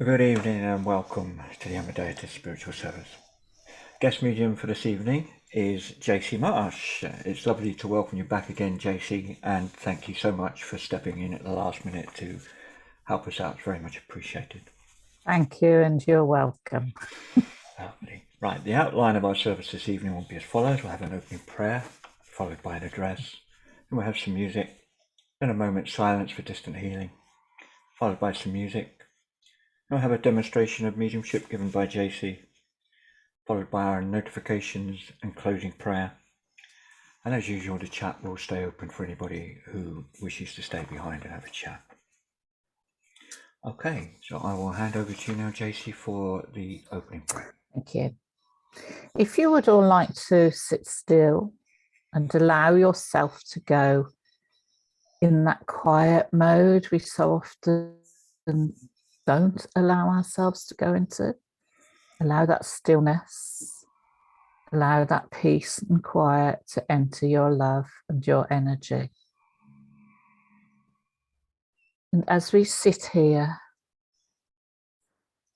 Good evening and welcome to the Amadeitist spiritual service. Guest medium for this evening is Jacey Marsh. It's lovely to welcome you back again, Jacey, and thank you so much for stepping in at the last minute to help us out. It's very much appreciated. Thank you, and you're welcome. Lovely. Right, the outline of our service this evening will be as follows. We'll have an opening prayer, followed by an address, and we'll have some music, then a moment's silence for distant healing, followed by some music. We'll have a demonstration of mediumship given by Jacey, followed by our notifications and closing prayer. And as usual, the chat will stay open for anybody who wishes to stay behind and have a chat. Okay, so I will hand over to you now, Jacey, for the opening prayer. Thank you. If you would all like to sit still and allow yourself to go in that quiet mode we so often don't allow ourselves to go into, allow that stillness, allow that peace and quiet to enter your love and your energy. And as we sit here,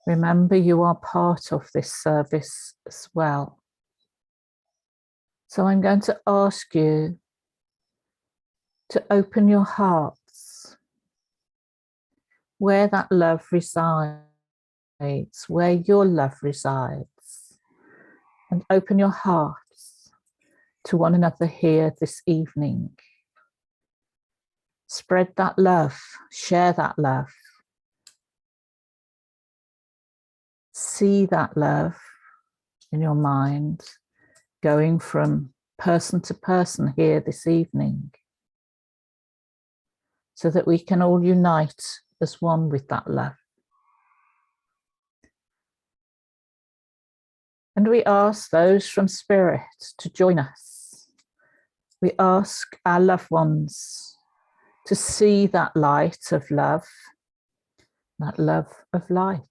remember you are part of this service as well. So I'm going to ask you to open your hearts where that love resides, where your love resides, and open your hearts to one another here this evening. Spread that love, share that love. See that love in your mind going from person to person here this evening, so that we can all unite as one with that love. And we ask those from Spirit to join us. We ask our loved ones to see that light of love, that love of light.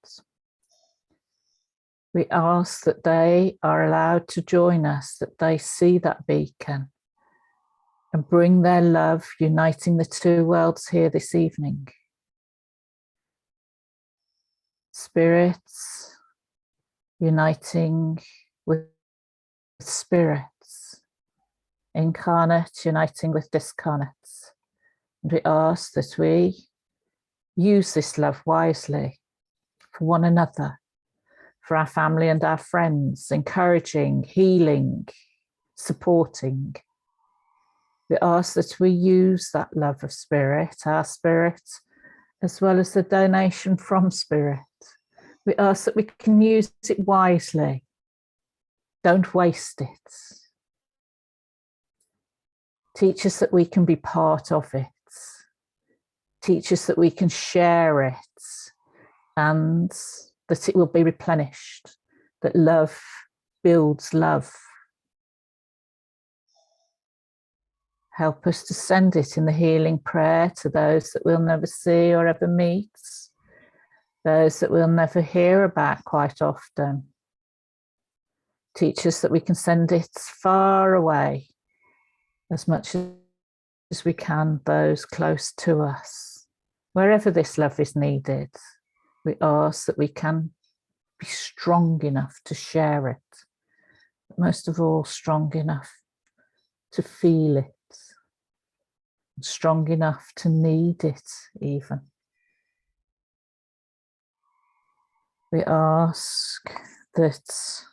We ask that they are allowed to join us, that they see that beacon and bring their love, uniting the two worlds here this evening. Spirits uniting with spirits, incarnate uniting with discarnates. And we ask that we use this love wisely for one another, for our family and our friends, encouraging, healing, supporting. We ask that we use that love of spirit, our spirit, as well as the donation from spirit. We ask that we can use it wisely. Don't waste it. Teach us that we can be part of it. Teach us that we can share it and that it will be replenished, that love builds love. Help us to send it in the healing prayer to those that we'll never see or ever meet, those that we'll never hear about quite often. Teach us that we can send it far away, as much as we can, those close to us. Wherever this love is needed, we ask that we can be strong enough to share it, but most of all, strong enough to feel it, strong enough to need it even. We ask that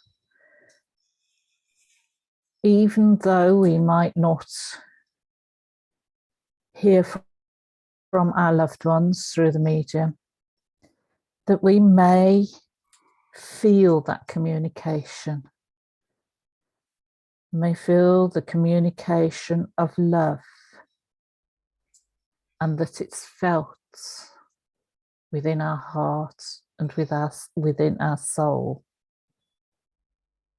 even though we might not hear from our loved ones through the medium, that we may feel that communication, may feel the communication of love, and that it's felt within our heart and within our soul.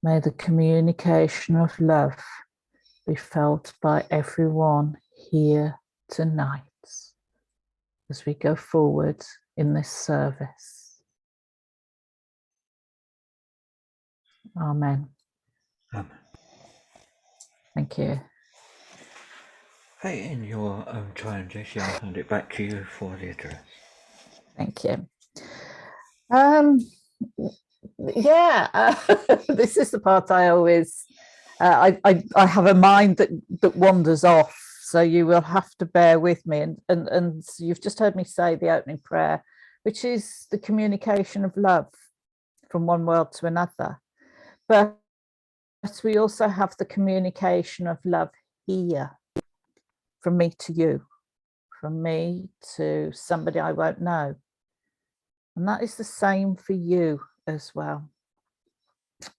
May the communication of love be felt by everyone here tonight as we go forward in this service. Amen. Amen. Thank you. Hey, in your own time, Jacey, I'll hand it back to you for the address. Thank you. Um, yeah, this is the part I always, I have a mind that wanders off. So you will have to bear with me. And you've just heard me say the opening prayer, which is the communication of love from one world to another. But we also have the communication of love here, from me to you, from me to somebody I won't know. And that is the same for you as well.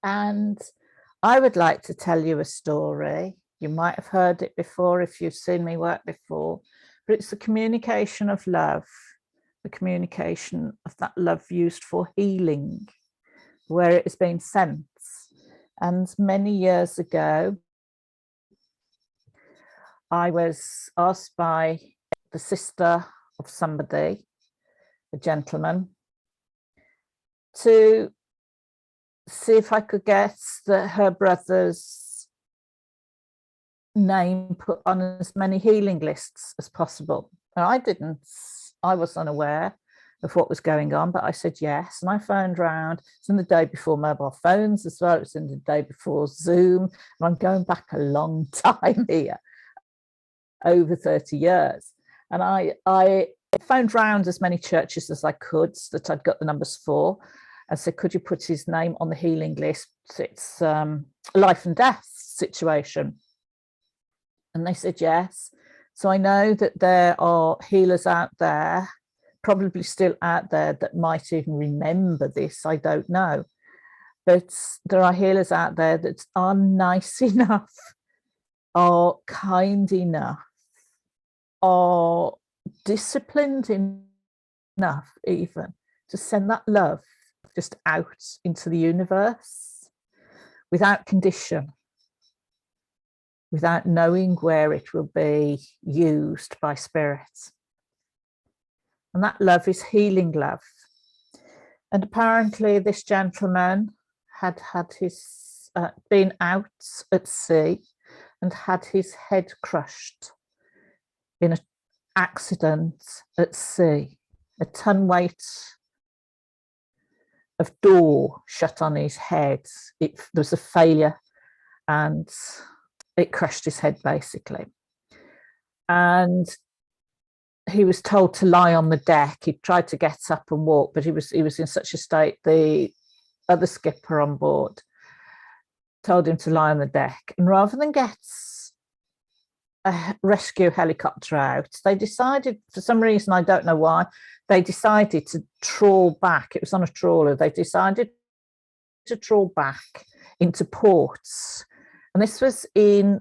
And I would like to tell you a story. You might have heard it before if you've seen me work before, but it's the communication of love, the communication of that love used for healing, where it has been sent. And many years ago, I was asked by the sister of somebody, a gentleman, to see if I could get her brother's name put on as many healing lists as possible. And I was unaware of what was going on, but I said yes. And I phoned round. It's in the day before mobile phones as well. It's in the day before Zoom. And I'm going back a long time here, over 30 years. And I phoned round as many churches as I could that I'd got the numbers for. And said, could you put his name on the healing list? It's a life and death situation. And they said yes. So I know that there are healers out there, probably still out there, that might even remember this. I don't know. But there are healers out there that are nice enough, are kind enough, are disciplined enough even to send that love just out into the universe without condition, without knowing where it will be used by spirits. And that love is healing love. And apparently this gentleman had his been out at sea and had his head crushed in an accident at sea. A ton weight of door shut on his head. There was a failure and it crushed his head basically. And he was told to lie on the deck. He tried to get up and walk, but he was in such a state. The other skipper on board told him to lie on the deck. And rather than get a rescue helicopter out, they decided, for some reason, I don't know why, they decided to trawl back. It was on a trawler. They decided to trawl back into ports. And this was in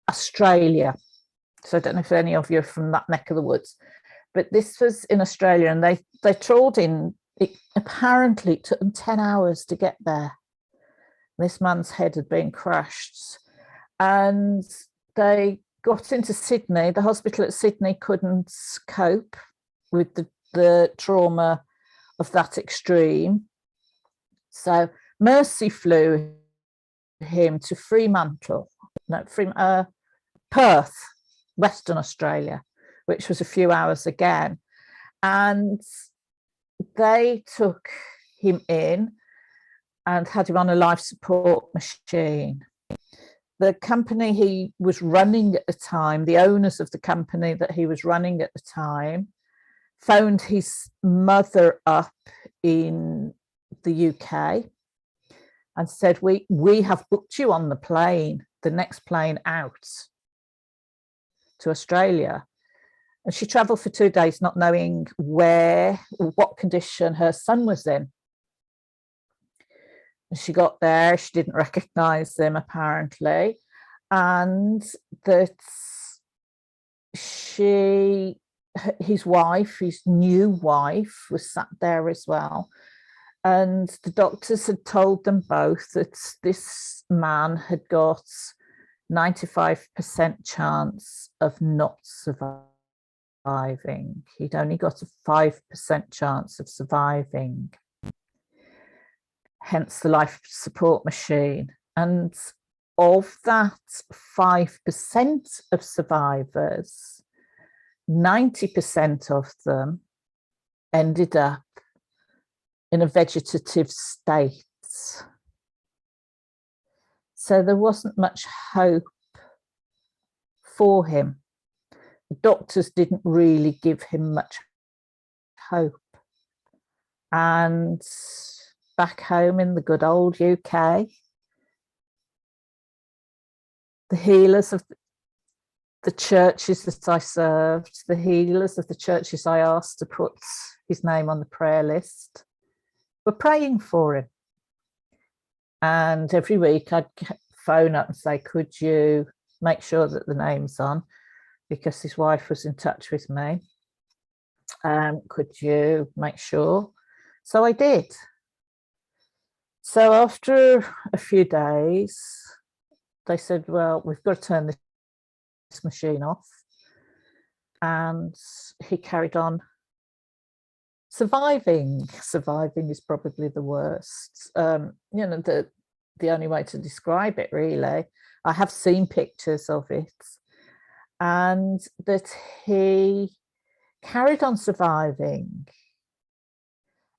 Australia. So I don't know if any of you are from that neck of the woods, but this was in Australia, and they trawled in. It apparently took them 10 hours to get there. This man's head had been crushed, and they got into Sydney. The hospital at Sydney couldn't cope with the trauma of that extreme. So Mercy flew him to Perth, Western Australia, which was a few hours again. And they took him in and had him on a life support machine. The company he was running at the time, the owners of the company that he was running at the time, phoned his mother up in the UK and said, we have booked you on the plane, the next plane out to Australia. And she travelled for 2 days not knowing what condition her son was in. And she got there, she didn't recognise him apparently, and that his new wife was sat there as well. And the doctors had told them both that this man had got 95% chance of not surviving. He'd only got a 5% chance of surviving. Hence the life support machine. And of that 5% of survivors, 90% of them ended up in a vegetative state. So there wasn't much hope for him. The doctors didn't really give him much hope. And back home in the good old UK, the healers of the churches that I served, the healers of the churches I asked to put his name on the prayer list, were praying for him. And every week I'd phone up and say, could you make sure that the name's on? Because his wife was in touch with me. Could you make sure? So I did. So after a few days, they said, well, we've got to turn this machine off. And he carried on surviving. Surviving is probably the worst. The only way to describe it, really. I have seen pictures of it. And that he carried on surviving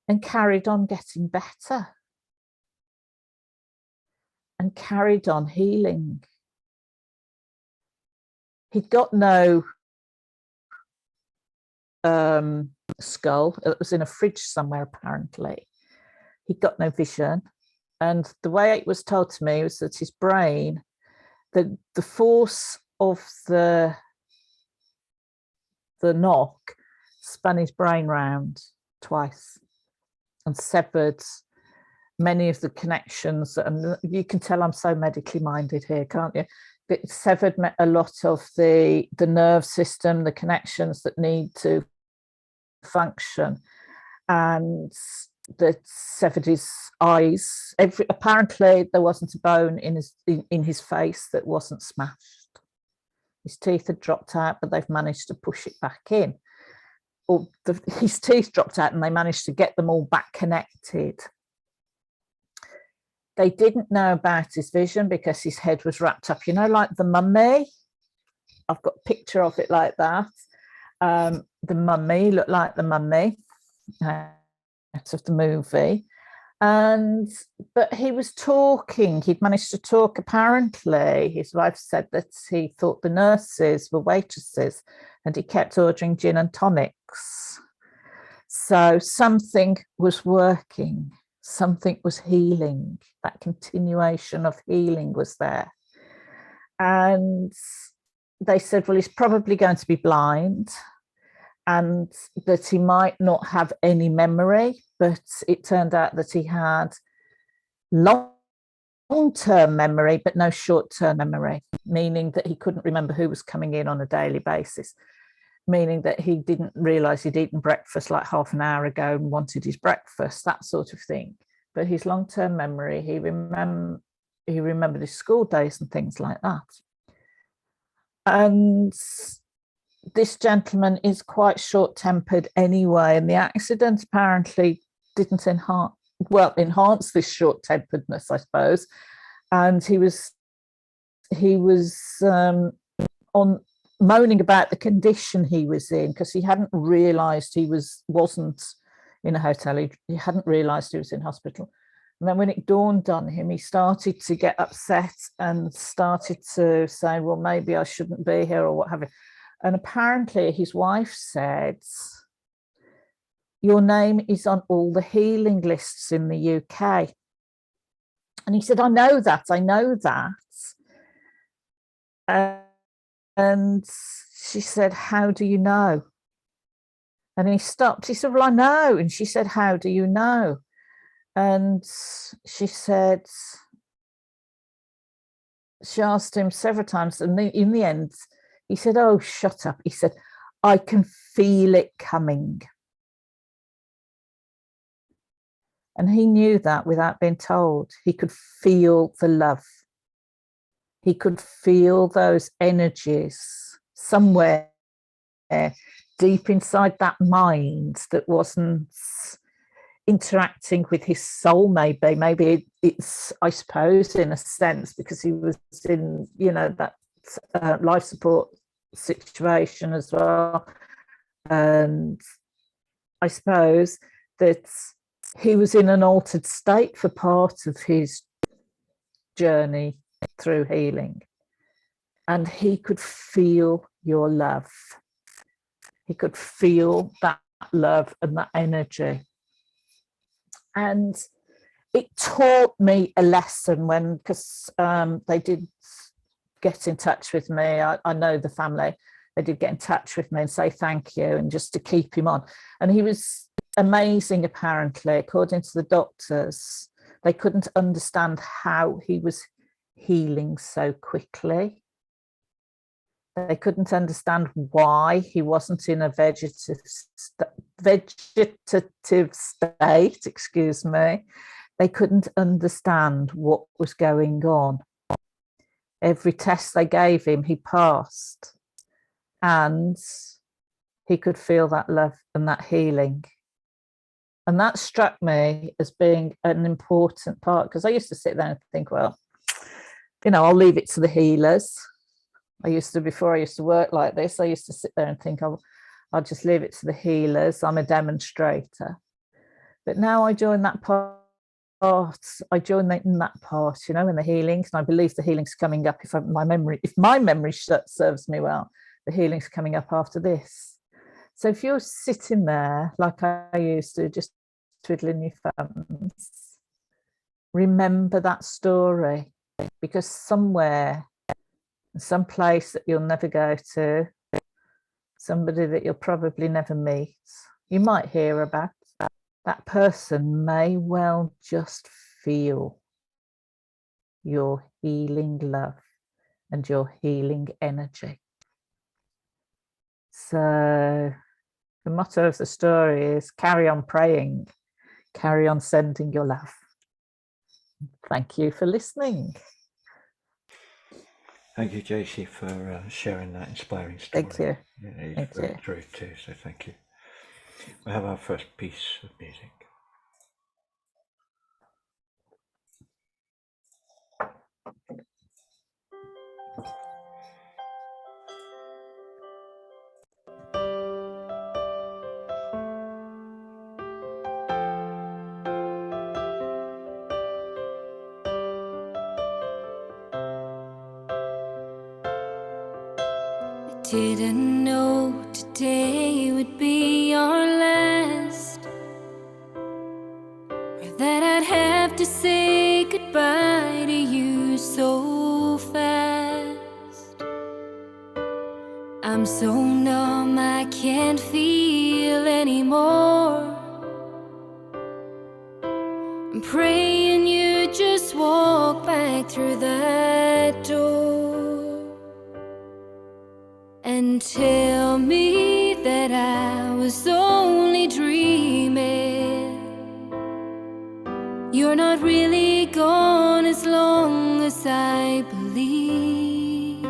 and carried on getting better and carried on healing. He'd got no skull. It was in a fridge somewhere, apparently. He'd got no vision. And the way it was told to me was that his brain, the force of the knock spun his brain round twice and severed many of the connections. And you can tell I'm so medically minded here, can't you? It severed a lot of the nerve system, the connections that need to function, and that severed his eyes. Apparently there wasn't a bone in his face that wasn't smashed. His teeth had dropped out, but they've managed to push it back in. Or his teeth dropped out and they managed to get them all back connected. They didn't know about his vision because his head was wrapped up, like the mummy. I've got a picture of it like that. The mummy looked like the mummy out of the movie. But he was talking. He'd managed to talk, apparently. His wife said that he thought the nurses were waitresses and he kept ordering gin and tonics. So something was working. Something was healing. That continuation of healing was there. And they said, well, he's probably going to be blind and that he might not have any memory, but it turned out that he had long-term memory, but no short-term memory, meaning that he couldn't remember who was coming in on a daily basis, meaning that he didn't realise he'd eaten breakfast like half an hour ago and wanted his breakfast, that sort of thing. But his long-term memory, he remembered his school days and things like that. And this gentleman is quite short-tempered anyway, and the accident apparently didn't enhance this short-temperedness, I suppose. And he was on moaning about the condition he was in because he hadn't realised he wasn't in a hotel. He hadn't realised he was in hospital. And then when it dawned on him, he started to get upset and started to say, well, maybe I shouldn't be here or what have you. And apparently his wife said, your name is on all the healing lists in the UK. And he said, I know that. And she said, how do you know? And he stopped. He said, well, I know. And she said, how do you know? And she said, she asked him several times. And in the end, he said, oh, shut up. He said, I can feel it coming. And he knew that without being told. He could feel the love. He could feel those energies somewhere deep inside that mind that wasn't interacting with his soul. Maybe it's, I suppose, in a sense, because he was in, that life support situation as well. And I suppose that he was in an altered state for part of his journey through healing. And he could feel your love. He could feel that love and that energy. And it taught me a lesson when, because they did get in touch with me. I know the family, they did get in touch with me and say thank you and just to keep him on. And he was amazing, apparently, according to the doctors. They couldn't understand how he was healing so quickly. They couldn't understand why he wasn't in a vegetative state, excuse me. They couldn't understand what was going on. Every test they gave him, he passed. And he could feel that love and that healing. And that struck me as being an important part, because I used to sit there and think, well, you know, I'll leave it to the healers. Before I used to work like this, I used to sit there and think, I'll just leave it to the healers. I'm a demonstrator. But now I join that part. I join in that part, you know, in the healings. And I believe the healing's coming up. If my memory serves me well, the healing's coming up after this. So if you're sitting there like I used to, just twiddling your thumbs, remember that story, because somewhere, some place that you'll never go to, somebody that you'll probably never meet, you might hear about, that person may well just feel your healing love and your healing energy. So the motto of the story is carry on praying, carry on sending your love. Thank you for listening. Thank you, Jacey, for sharing that inspiring story. Thank you. Yeah, it's very true too, so thank you. We'll have our first piece of music. Didn't know today would be our last, or that I'd have to say goodbye to you so fast. I'm so numb I can't feel anymore. I'm praying you just walk back through that door and tell me that I was only dreaming. You're not really gone as long as I believe.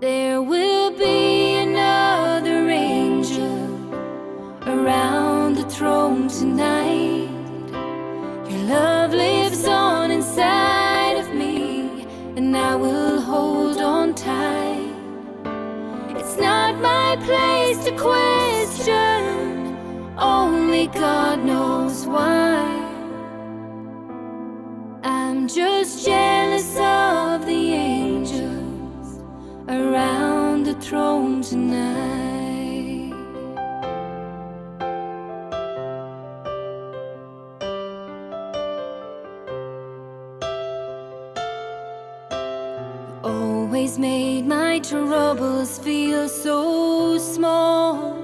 There will be another angel around the throne tonight. Your love lives on inside of me, and I will hold on tight. It's not my place to question, only God knows why. I'm just jealous of the angels around the throne tonight. Always made my troubles feel so small,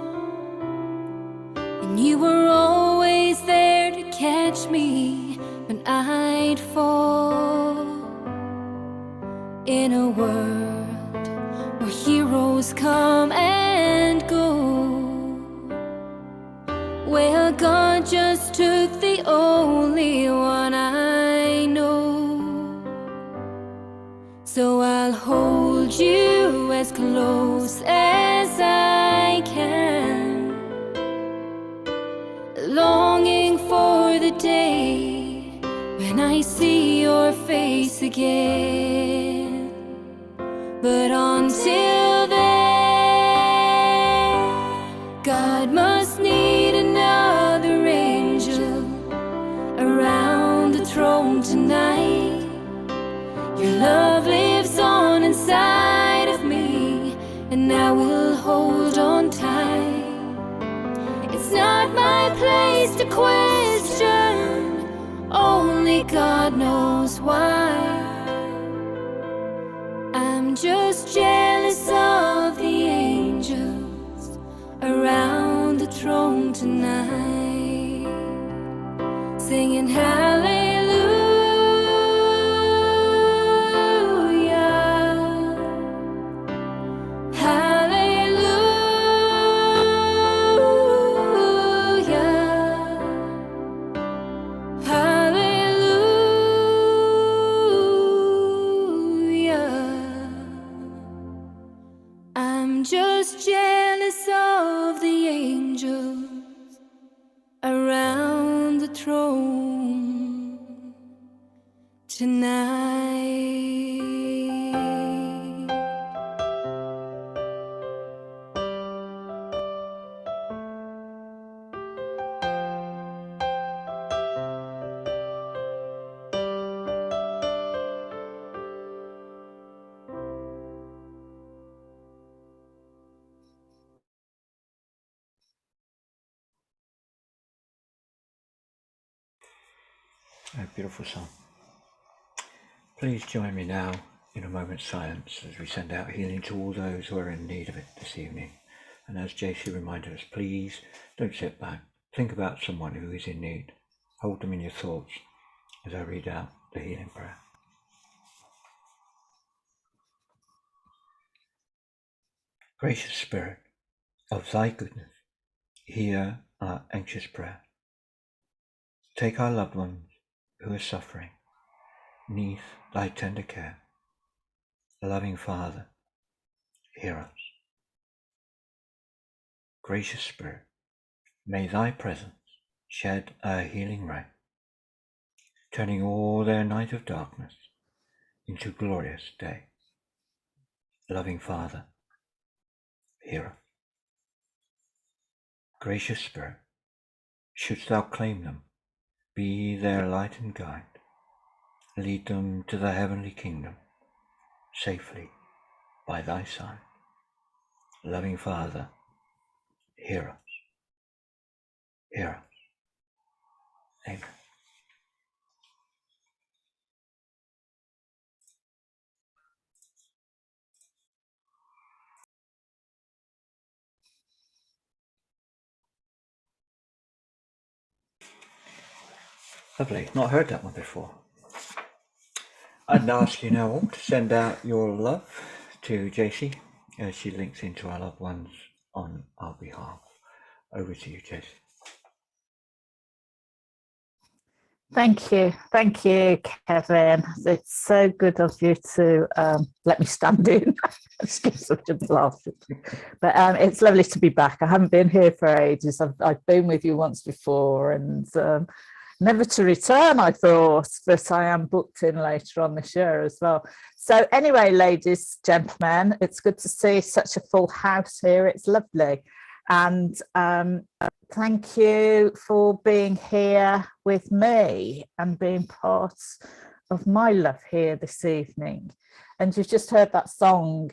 and you were always there to catch me when I'd fall. In a world where heroes come and go, well, God just took the only one I know. So I'll hold you as close as I can, longing for the day when I see your face again. But until then, God must need another angel tonight. Your love lives on inside of me, and I will hold on tight. It's not my place to question, only God knows why. I'm just jealous of the angels around the throne tonight, singing hallelujah. Just jealous of the angels around the throne tonight. A beautiful song. Please join me now in a moment's silence as we send out healing to all those who are in need of it this evening. And as Jacey reminded us, please don't sit back. Think about someone who is in need. Hold them in your thoughts as I read out the healing prayer. Gracious Spirit, of thy goodness, hear our anxious prayer. Take our loved ones who are suffering, neath thy tender care. Loving Father, hear us. Gracious Spirit, may thy presence shed a healing ray, turning all their night of darkness into glorious day. Loving Father, hear us. Gracious Spirit, shouldst thou claim them, be their light and guide. Lead them to the heavenly kingdom, safely by thy side. Loving Father, hear us. Hear us. Amen. Lovely. Not heard that one before. I'd ask you now all to send out your love to Jacey as she links into our loved ones on our behalf. Over to you, Jacey. Thank you, Kevin. It's so good of you to let me stand in. Excuse such a laugh. But it's lovely to be back. I haven't been here for ages. I've been with you once before, and never to return, I thought, but I am booked in later on this year as well. So anyway, ladies, gentlemen, it's good to see such a full house here. It's lovely. And thank you for being here with me and being part of my love here this evening. And you've just heard that song.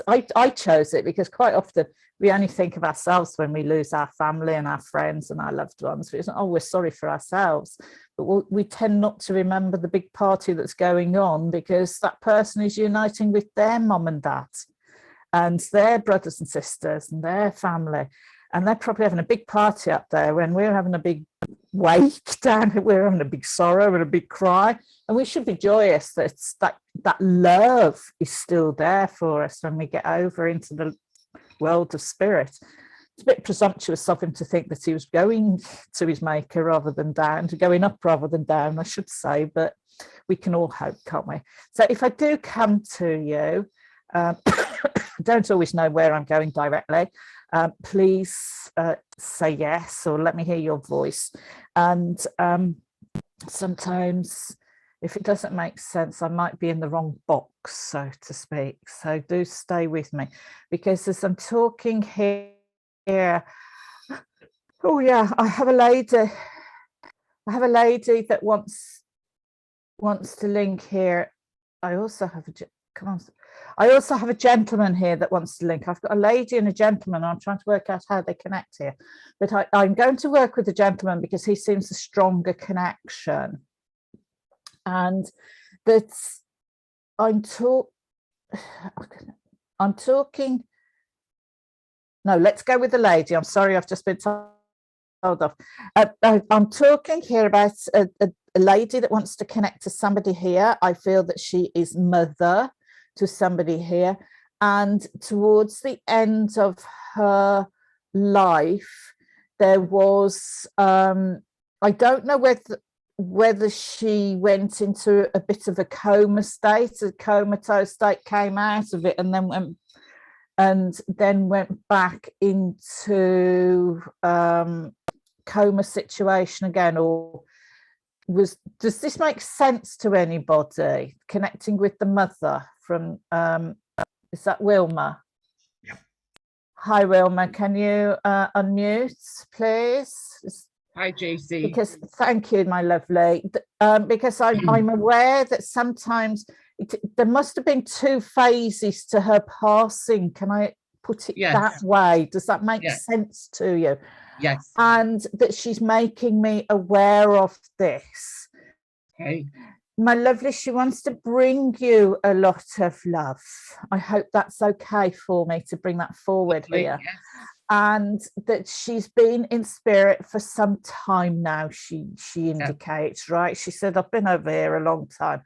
I chose it because quite often we only think of ourselves when we lose our family and our friends and our loved ones. We're sorry for ourselves, but we tend not to remember the big party that's going on because that person is uniting with their mum and dad and their brothers and sisters and their family. And they're probably having a big party up there when we're having a big wake down, we're having a big sorrow and a big cry. And we should be joyous that that love is still there for us when we get over into the world of spirit. It's a bit presumptuous of him to think that he was going to his maker rather than down, going up rather than down, I should say, but we can all hope, can't we? So if I do come to you, I don't always know where I'm going directly. Please say yes or let me hear your voice. And sometimes if it doesn't make sense, I might be in the wrong box, so to speak. So do stay with me, because as I'm talking here, oh yeah, I have a lady that wants wants to link here. I also have a gentleman here that wants to link. I've got a lady and a gentleman. I'm trying to work out how they connect here, but I'm going to work with the gentleman because he seems a stronger connection. And that's I'm talking. No, let's go with the lady. I'm sorry, I've just been told off. I'm talking here about a lady that wants to connect to somebody here. I feel that she is mother to somebody here, and towards the end of her life, there was I don't know whether she went into a bit of a coma state, a comatose state, came out of it, and then went back into coma situation again. Or does this make sense to anybody? Connecting with the mother from is that Wilma? Yeah. Hi Wilma, can you unmute please? Hi, Jacey. Because thank you, my lovely. Because I'm aware that sometimes there must have been 2 phases to her passing. Can I put it that way? Does that make sense to you? Yes. And that she's making me aware of this. Okay. My lovely, she wants to bring you a lot of love. I hope that's okay for me to bring that forward here. Yes. And that she's been in spirit for some time now, she indicates, right? She said, I've been over here a long time.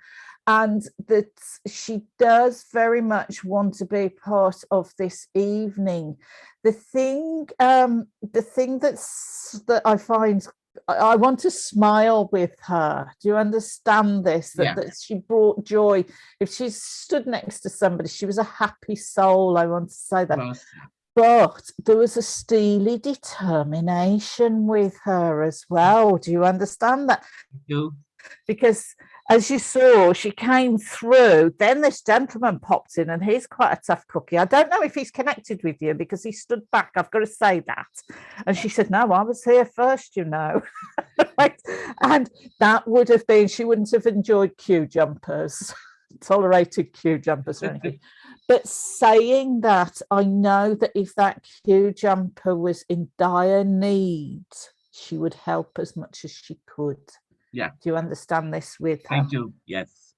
And that she does very much want to be part of this evening. The thing that I find, I want to smile with her. Do you understand this? That she brought joy. If she stood next to somebody, she was a happy soul. I want to say that. Well, but there was a steely determination with her as well. Do you understand that? I do. Because as you saw, she came through, then this gentleman popped in, and he's quite a tough cookie. I don't know if he's connected with you because he stood back, I've got to say that. And she said, no, I was here first, you know. Right? And that would have been, she wouldn't have enjoyed queue jumpers, tolerated queue jumpers or anything. But saying that, I know that if that queue jumper was in dire need, she would help as much as she could. Yeah. Do you understand this with her? I do, yes.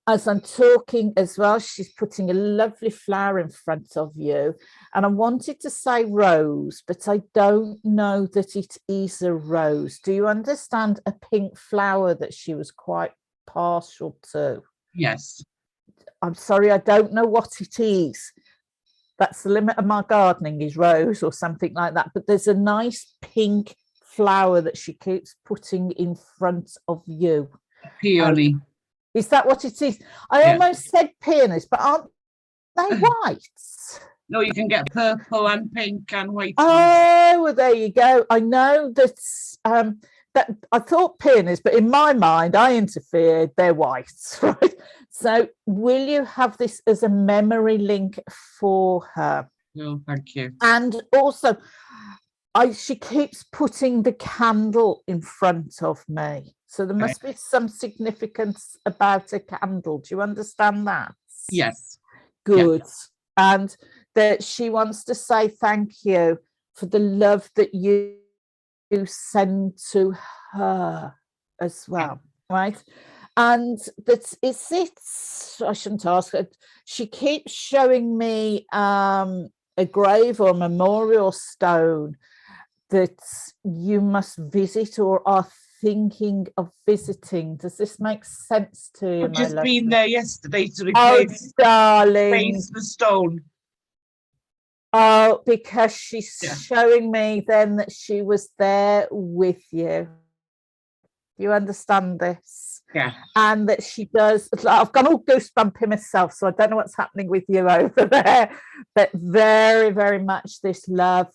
As I'm talking as well, she's putting a lovely flower in front of you. And I wanted to say rose, but I don't know that it is a rose. Do you understand a pink flower that she was quite partial to? Yes. I'm sorry, I don't know what it is. That's the limit of my gardening, is rose or something like that. But there's a nice pink flower that she keeps putting in front of you. Peony. Is that what it is? I almost said peonies, but aren't they white? No, you can get purple and pink and white. Oh, well, there you go. I know that that I thought peonies, but in my mind, I interfered. They're white, right? So, will you have this as a memory link for her? No, thank you. And also, she keeps putting the candle in front of me. So there must be some significance about a candle. Do you understand that? Yes. Good. Yes. And that she wants to say thank you for the love that you send to her as well, right? And that is it. I shouldn't ask her. She keeps showing me a grave or memorial stone that you must visit or are thinking of visiting. Does this make sense to you? I've just been there yesterday to replace darling, the stone. Oh, because she's showing me then that she was there with you. You understand this? Yeah. And that she does, I've got all goosebumpy myself, so I don't know what's happening with you over there, but very, very much this love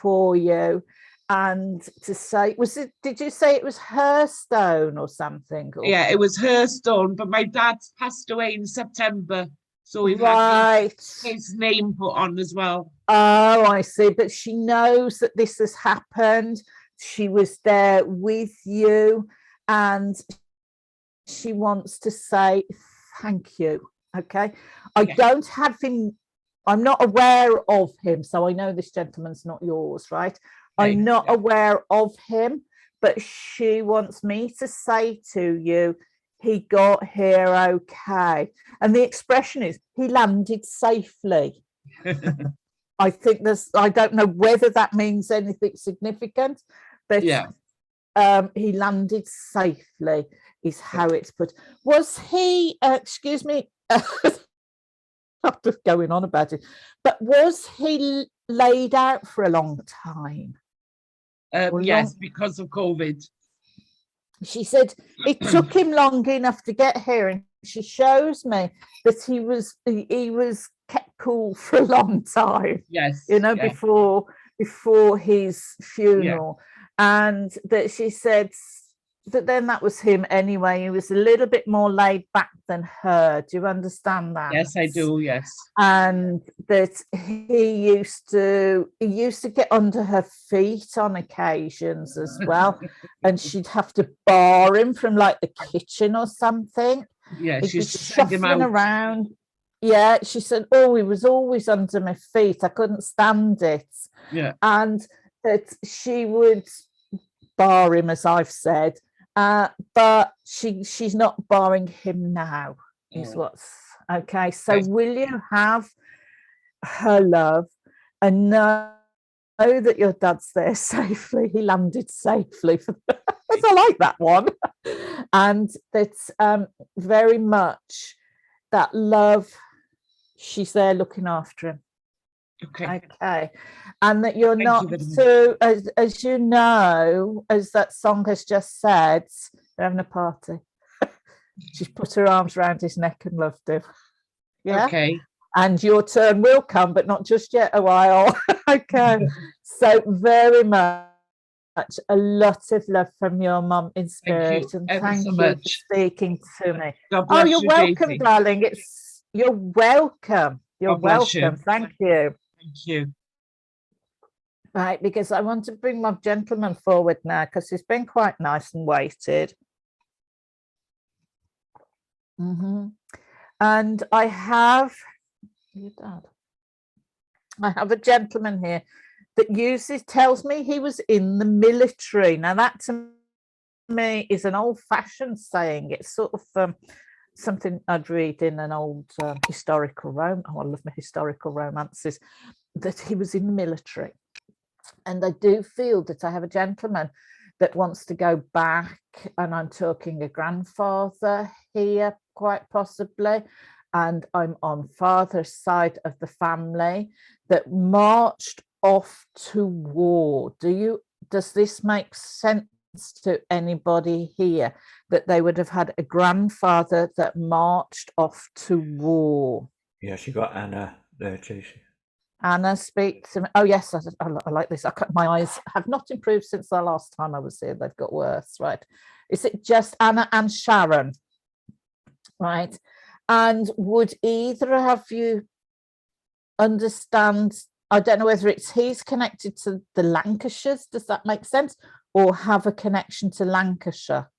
for you. And to say, did you say it was her stone or something? Or? Yeah, it was her stone, but my dad passed away in September. So we've had his name put on as well. Oh, I see. But she knows that this has happened. She was there with you, and she wants to say thank you. Okay. I Yeah. don't have him, I'm not aware of him. So I know this gentleman's not yours, right? Okay, I'm not yeah. aware of him, but she wants me to say to you, he got here okay. And the expression is, he landed safely. I think I don't know whether that means anything significant, but Yeah. he landed safely is how it's put. Was he, excuse me, not just going on about it, but was he laid out for a long time? Yes, because of COVID. She said it took him long enough to get here, and she shows me that he was kept cool for a long time. Yes. You know, yeah. before his funeral, and that she said that then that was him anyway. He was a little bit more laid back than her. Do you understand that? Yes, I do. Yes. And that he used to get under her feet on occasions as well, and she'd have to bar him from like the kitchen or something. Yeah, He'd be she's send him shuffling out. around. Yeah, she said, oh, he was always under my feet. I couldn't stand it. Yeah. And that she would bar him, as I've said, but she's not barring him now, is what's okay. So will you have her love and know that your dad's there safely? He landed safely. I like that one. And that's very much that love. She's there looking after him. Okay. And that you're not so, as you know, as that song has just said, they're having a party. She's put her arms around his neck and loved him. Yeah. Okay. And your turn will come, but not just yet, a while. Okay. So very much a lot of love from your mum in spirit. And thank you for speaking to me. God bless you're you, welcome, Jacey. darling. You're welcome. You're God bless welcome. you. Thank you. Thank you. Right, because I want to bring my gentleman forward now because he's been quite nice and waited. And I have a gentleman here that tells me he was in the military. Now that to me is an old-fashioned saying. It's sort of something I'd read in an old historical romance. Oh, I love my historical romances. That he was in the military. And I do feel that I have a gentleman that wants to go back, and I'm talking a grandfather here, quite possibly, and I'm on father's side of the family that marched off to war. Does this make sense to anybody here, that they would have had a grandfather that marched off to war? Yes, you got Anna there, Jacey. Anna, speak to me. Oh yes, I like this. My eyes have not improved since the last time I was here. They've got worse, right? Is it just Anna and Sharon? Right. And would either of you understand? I don't know whether he's connected to the Lancashires. Does that make sense? Or have a connection to Lancashire?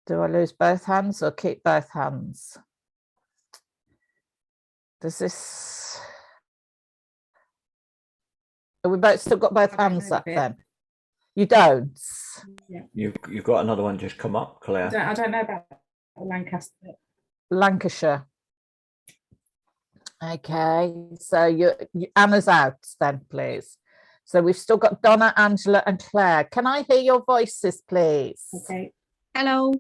Do I lose both hands or keep both hands? Does this? We both still got both hands up then. You don't? Yeah. You've got another one just come up, Claire. I don't know about Lancaster. Lancashire. Okay, so Anna's out then, please. So we've still got Donna, Angela and Claire. Can I hear your voices, please? Okay. Hello.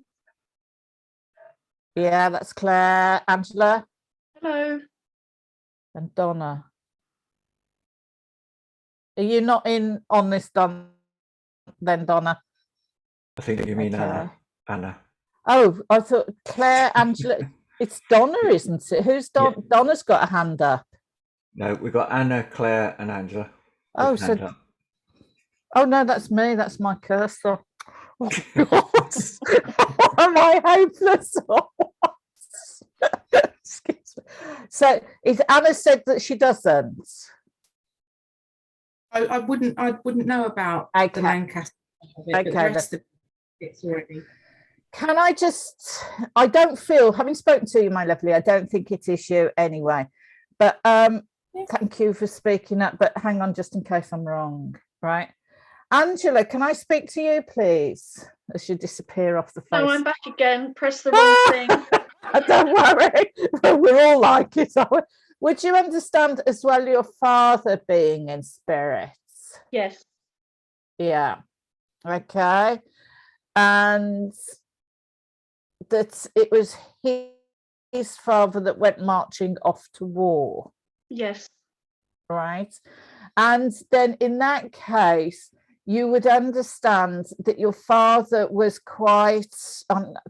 Yeah, that's Claire. Angela? Hello. And Donna? Are you not in on this, then, Donna? I think you mean Okay. Anna. Oh, I thought Claire, Angela. It's Donna, isn't it? Who's Donna? Yeah. Donna's got a hand up. No, we've got Anna, Claire and Angela. Oh, so... Oh, no, that's me. That's my cursor. Oh, God. Am I hopeless? Excuse me. So, is Anna said that she doesn't? I wouldn't know about Okay. the Lancaster. But the rest of it's already. Can I don't feel, having spoken to you, my lovely, I don't think it is you anyway. But thank you for speaking up. But hang on, just in case I'm wrong, right? Angela, can I speak to you, please? As you disappear off the face. No, I'm back again. Press the wrong thing. Don't worry. We're all like it. Would you understand as well your father being in spirits? Yes. Yeah. Okay. And that it was his father that went marching off to war. Yes. Right. And then in that case, you would understand that your father was quite,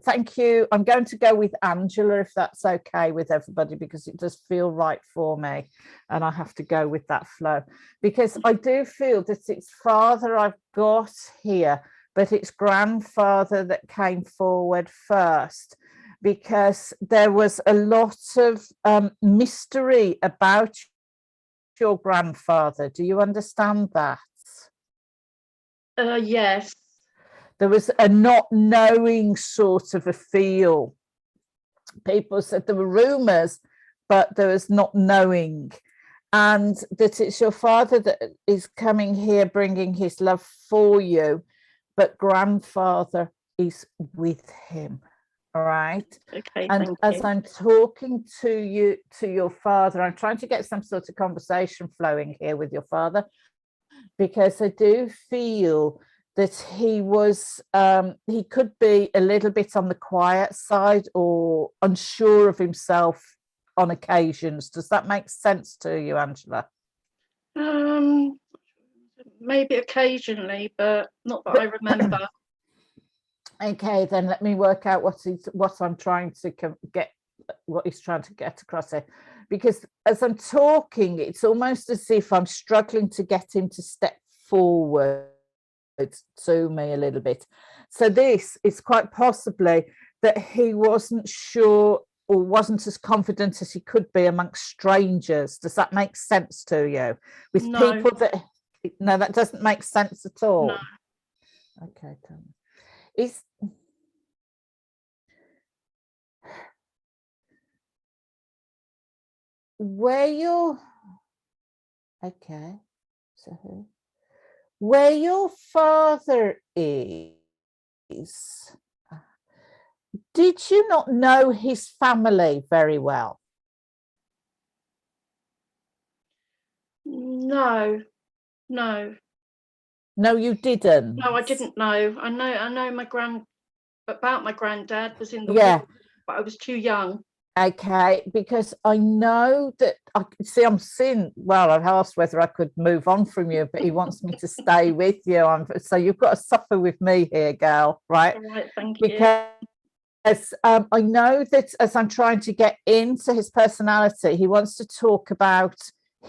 thank you. I'm going to go with Angela, if that's okay with everybody, because it does feel right for me. And I have to go with that flow, because I do feel that it's father I've got here, but it's grandfather that came forward first, because there was a lot of mystery about your grandfather. Do you understand that? Yes. There was a not knowing sort of a feel. People said there were rumors, but there was not knowing. And that it's your father that is coming here bringing his love for you, but grandfather is with him. All right. Okay. And Thank as you. I'm talking to you, to your father, I'm trying to get some sort of conversation flowing here with your father, because I do feel that he was, he could be a little bit on the quiet side or unsure of himself on occasions. Does that make sense to you, Angela? Maybe occasionally, but not that I remember. Okay, then let me work out what I'm trying to get, what he's trying to get across here. Because as I'm talking, it's almost as if I'm struggling to get him to step forward to me a little bit. So this is quite possibly that he wasn't sure or wasn't as confident as he could be amongst strangers. Does that make sense to you? With No. people that, no, that doesn't make sense at all. No. Okay, tell me. Is where your, okay, so where your father is, did you not know his family very well? No. No. No, you didn't. No, I didn't know. I know my granddad was in the Yeah. war, but I was too young. Okay, because I know that I see. I'm seeing. Well, I've asked whether I could move on from you, but he wants me to stay with you. So you've got to suffer with me here, girl. Right? All right, thank you. Because I know that as I'm trying to get into his personality, he wants to talk about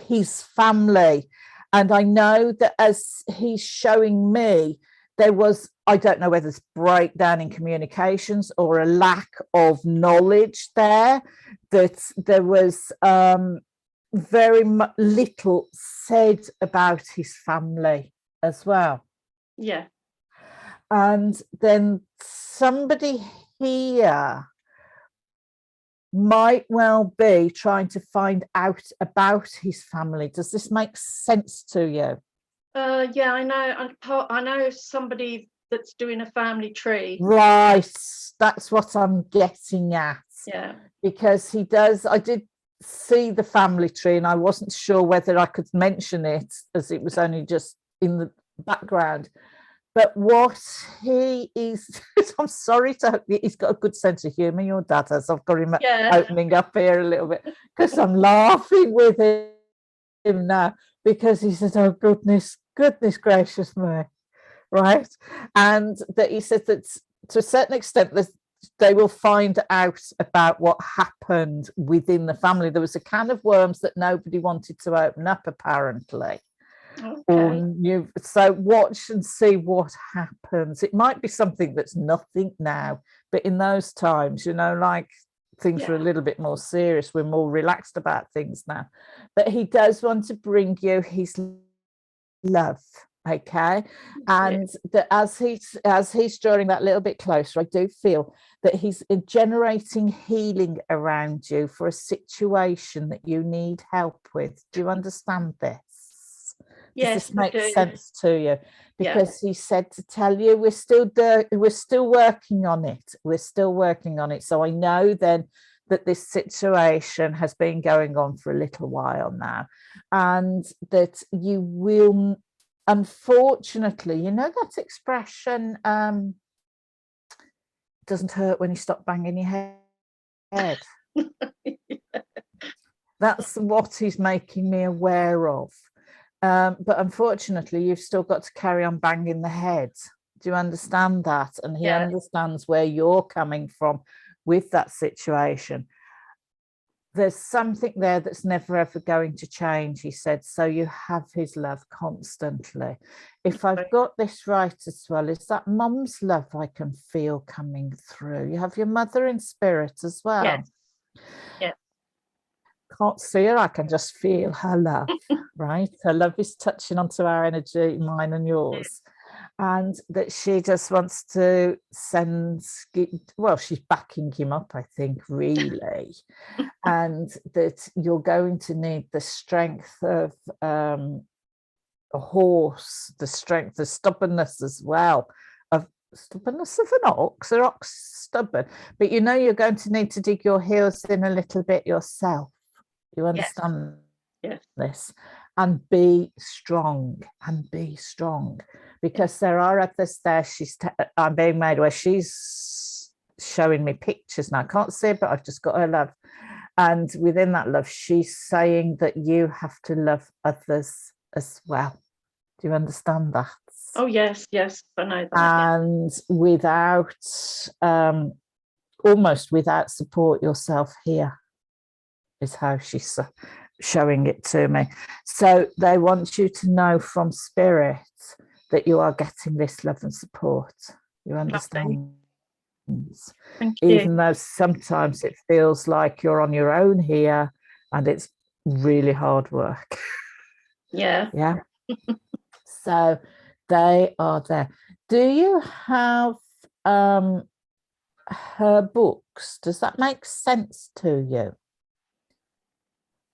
his family, and I know that as he's showing me, there was, I don't know whether it's breakdown in communications or a lack of knowledge there, that there was very little said about his family as well. Yeah. And then somebody here might well be trying to find out about his family. Does this make sense to you? Yeah, I know somebody that's doing a family tree. Right, that's what I'm getting at. Yeah. Because he does, I did see the family tree and I wasn't sure whether I could mention it as it was only just in the background. But what he is, I'm sorry to, he's got a good sense of humour, your dad has. I've got him opening up here a little bit because I'm laughing with him now, because he says, oh, goodness gracious me, right? And that he said that to a certain extent, they will find out about what happened within the family. There was a can of worms that nobody wanted to open up, apparently. Okay. So watch and see what happens. It might be something that's nothing now, but in those times, like things were a little bit more serious. We're more relaxed about things now. But he does want to bring you his love. Okay, and that as he's drawing that little bit closer, I do feel that he's generating healing around you for a situation that you need help with. Do you understand this? Yes, Does this make I do. sense to you? Because he said to tell you we're still working on it. We're still working on it. So I know then that this situation has been going on for a little while now, and that you will, unfortunately, you know that expression, doesn't hurt when you stop banging your head. That's what he's making me aware of. But unfortunately, you've still got to carry on banging the head. Do you understand that? And he understands where you're coming from with that situation. There's something there that's never ever going to change, he said. So you have his love constantly. If I've got this right as well, is that mum's love I can feel coming through. You have your mother in spirit as well. Yes. Yeah. Can't see her, I can just feel her love, right? Her love is touching onto our energy, mine and yours. And that she just wants to send, well, she's backing him up, I think, really. And that you're going to need the strength of a horse, the strength, the stubbornness as well, of stubbornness of an ox. An ox stubborn, but you know you're going to need to dig your heels in a little bit yourself. You understand this? And be strong, because there are others there. I'm being made aware. She's showing me pictures now. I can't see it, but I've just got her love. And within that love, she's saying that you have to love others as well. Do you understand that? Oh, yes, I know that. And without, almost without support yourself here, is how she's showing it to me. So they want you to know from spirit that you are getting this love and support. You understand? Thank you. Even though sometimes it feels like you're on your own here and it's really hard work. Yeah. So they are there. Do you have her books? Does that make sense to you?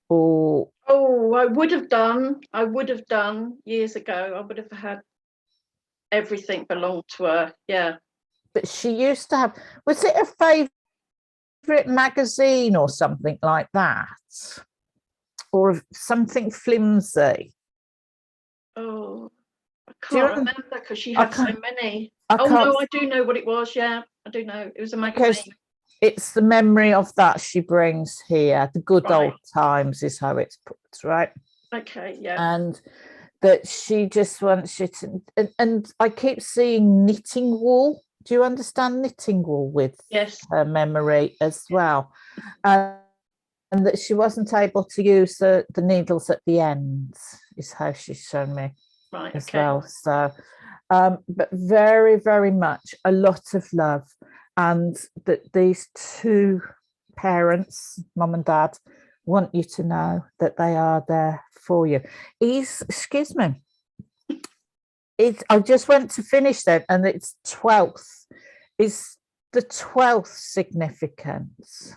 Or I would have done years ago. I would have had everything belonged to her. Yeah. but she used to have, was it a favourite magazine or something like that? Or something flimsy? Oh, I can't remember because she had so many. No, I do know what it was. Yeah, I do know. It was a magazine. It's the memory of that she brings here. The good old times is how it's put, right? Okay, yeah. And that she just wants you to, and I keep seeing knitting wool. Do you understand knitting wool with her memory as well? And that she wasn't able to use the needles at the ends is how she's shown me as well. So, but very, very much a lot of love. And that these two parents, mum and dad, want you to know that they are there for you. Excuse me. I just went to finish that, and it's 12th. Is the 12th significance?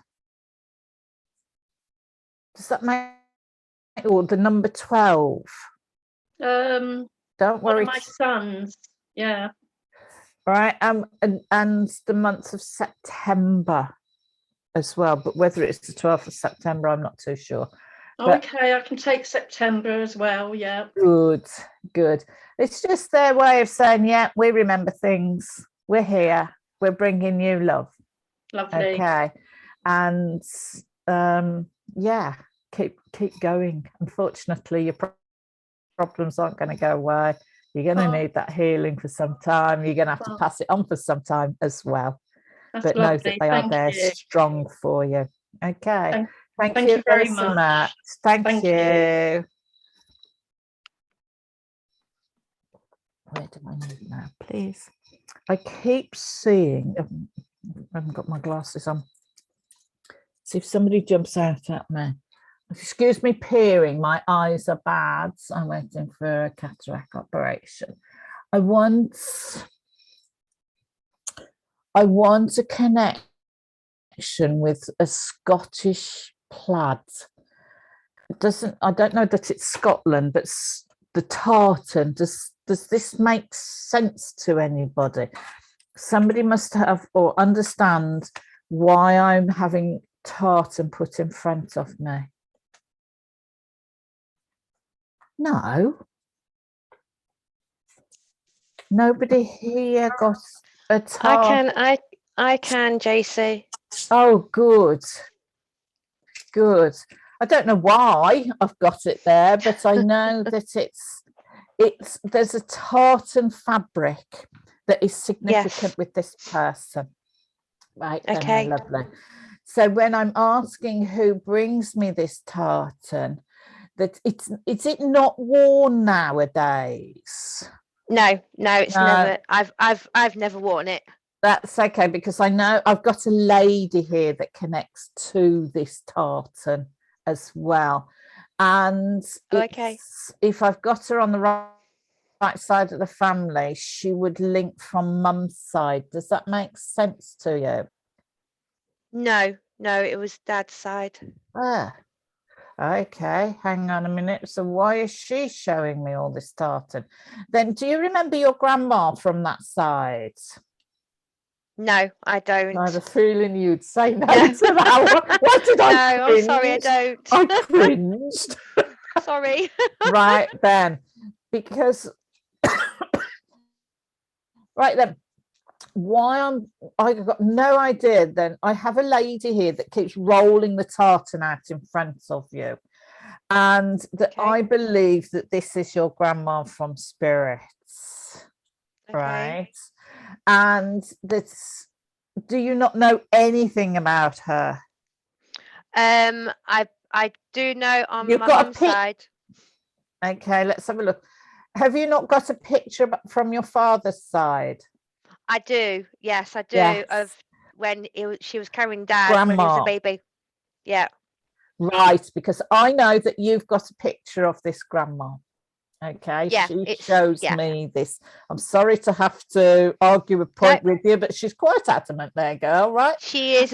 Does that make, or the number 12? Don't worry. One of my sons. Yeah. Right, and the month of September as well, but whether it's the 12th of September, I'm not too sure. Okay, I can take September as well, yeah. Good. It's just their way of saying, yeah, we remember things. We're here. We're bringing you love. Lovely. Okay, and keep going. Unfortunately, your problems aren't going to go away. You're going to need that healing for some time. You're going to have to pass it on for some time as well. But know that they are there strong for you. Okay. Thank you very much. Thank you. Where do I need now, please? I keep seeing, I haven't got my glasses on. See if somebody jumps out at me. excuse me peering, my eyes are bad. I'm waiting for a cataract operation. I want a connection with a Scottish plaid. I don't know that it's Scotland, but the tartan, does this make sense to anybody? Somebody must have or understand why I'm having tartan put in front of me. No. Nobody here got a tartan. I can, Jacey. Oh, good. Good. I don't know why I've got it there, but I know that there's a tartan fabric that is significant with this person. Right, okay. Then, lovely. So when I'm asking who brings me this tartan, that is it not worn nowadays? No, it's never. I've never worn it. That's okay, because I know I've got a lady here that connects to this tartan as well, and if I've got her on the right side of the family, she would link from mum's side. Does that make sense to you? No, it was dad's side. Okay, hang on a minute. So why is she showing me all this tartan? Then do you remember your grandma from that side? No, I don't. I had a feeling you'd say no to that. What did I No, I'm sorry, I don't. I cringed. Sorry. Right then, because right then, I've got no idea. Then I have a lady here that keeps rolling the tartan out in front of you, and that I believe that this is your grandma from spirits, right? And that's. Do you not know anything about her? I do know on my mum's side. Okay, let's have a look. Have you not got a picture from your father's side? I do. Yes, I do. Yes. Of when she was carrying dad Grandma. when he was a baby. Yeah. Right, because I know that you've got a picture of this grandma. Okay, yeah, she shows me this. I'm sorry to have to argue a point with you, but she's quite adamant there, girl, right? She is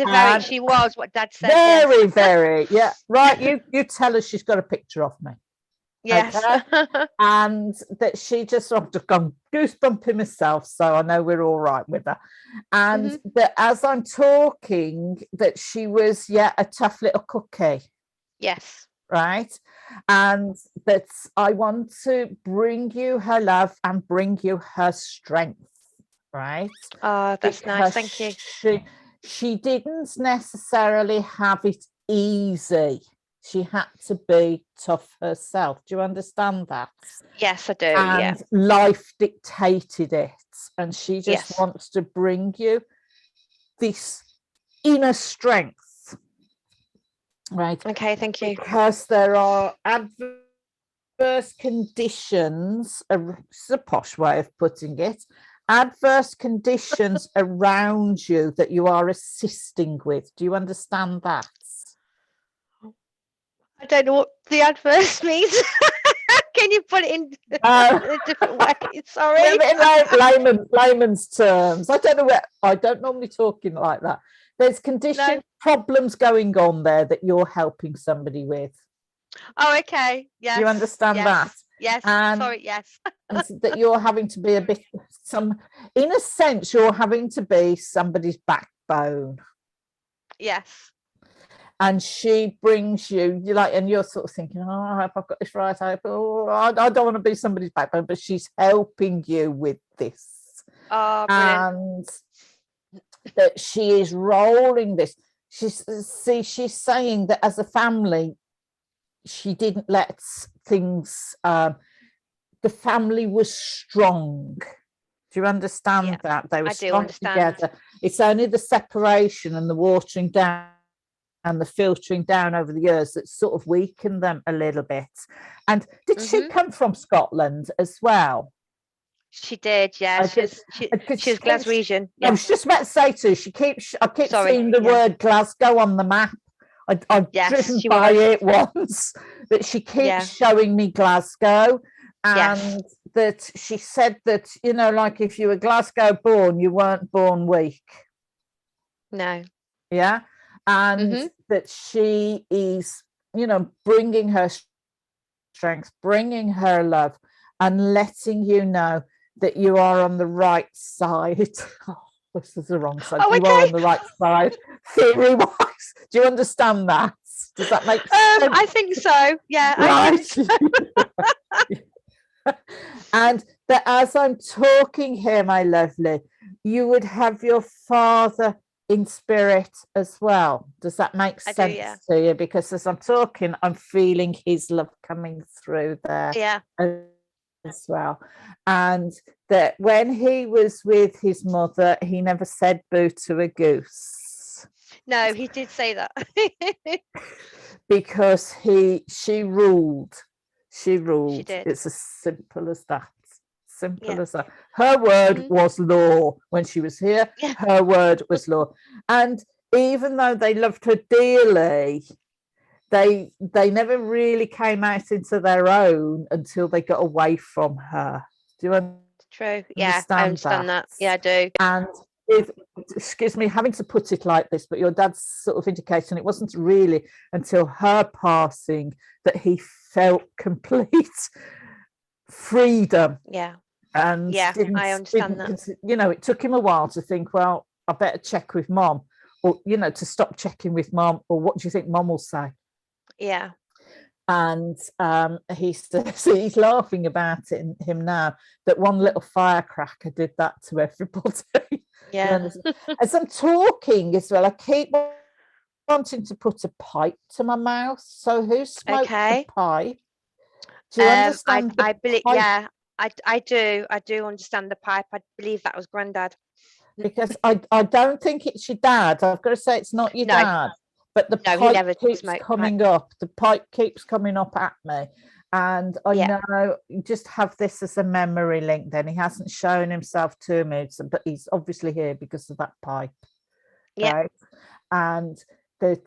she was what Dad said. Very, very, yeah. Right, you tell her she's got a picture of me. Yes. Okay? And that she just sort of gone goosebumping myself, so I know we're all right with her. And that as I'm talking, that she was, a tough little cookie. Yes. Right, and that I want to bring you her love and bring you her strength, right? Oh, that's nice, thank you. She didn't necessarily have it easy. She had to be tough herself. Do you understand that? Yes, I do. And life dictated it, and she just wants to bring you this inner strength. Right. Okay, thank you. Because there are adverse conditions, it's a posh way of putting it, adverse conditions around you that you are assisting with. Do you understand that? I don't know what the adverse means. Can you put it in a different way? Sorry. In layman's terms. I don't normally talk in like that. There's problems going on there that you're helping somebody with. Oh, okay. Yes. You understand that? Yes. And, sorry, yes. And that you're having to be in a sense, you're having to be somebody's backbone. Yes. And she brings you, and you're sort of thinking, I hope I've got this right. I don't want to be somebody's backbone, but she's helping you with this. Oh, brilliant. And that she is rolling this. She's saying that as a family, she didn't let things. The family was strong. Do you understand that they were strong together? It's only the separation and the watering down and the filtering down over the years that sort of weakened them a little bit. And did she come from Scotland as well? She did, yeah. She was Glaswegian. I was just about to say to you, I keep seeing the word Glasgow on the map I've Yes, driven she by was. it once, that she keeps Yeah. showing me Glasgow, Yes. and that she said that, you know, like if you were Glasgow born, you weren't born weak. No. Yeah. And Mhm. that she is, you know, bringing her strength, bringing her love, and letting you know that you are on the right side. Oh, this is the wrong side. Oh, You are okay. on the right side, theory wise. Do you understand that? Does that make sense? I think so. Yeah, I think so. And that as I'm talking here, my lovely, you would have your father in spirit as well. Does that make sense to you? Because as I'm talking, I'm feeling his love coming through there. Yeah. As well. And that when he was with his mother, he never said boo to a goose. No, he did say that. Because she ruled. She ruled. She did. It's as simple as that. Simple as that. Her word was law when she was here. Yeah. Her word was law. And even though they loved her dearly, they never really came out into their own until they got away from her. Do you understand? True. Yeah, I understand that. Yeah, I do. And excuse me having to put it like this, but your dad's sort of indicating it wasn't really until her passing that he felt complete freedom. Yeah. And yeah, I understand that. You know, it took him a while to think, well, I better check with mom, or, you know, to stop checking with mom, or what do you think mom will say? Yeah. And he says, he's laughing about it in him now, that one little firecracker did that to everybody. Yeah. As I'm talking as well, I keep wanting to put a pipe to my mouth. So who smoked the pipe? Do you understand? I believe, yeah, I do understand the pipe. I believe that was Grandad. Because I don't think it's your dad. I've got to say it's not your dad. But the pipe keeps coming up. The pipe keeps coming up at me. And I know, just have this as a memory link then. He hasn't shown himself to me, but he's obviously here because of that pipe. Yeah. Right? And that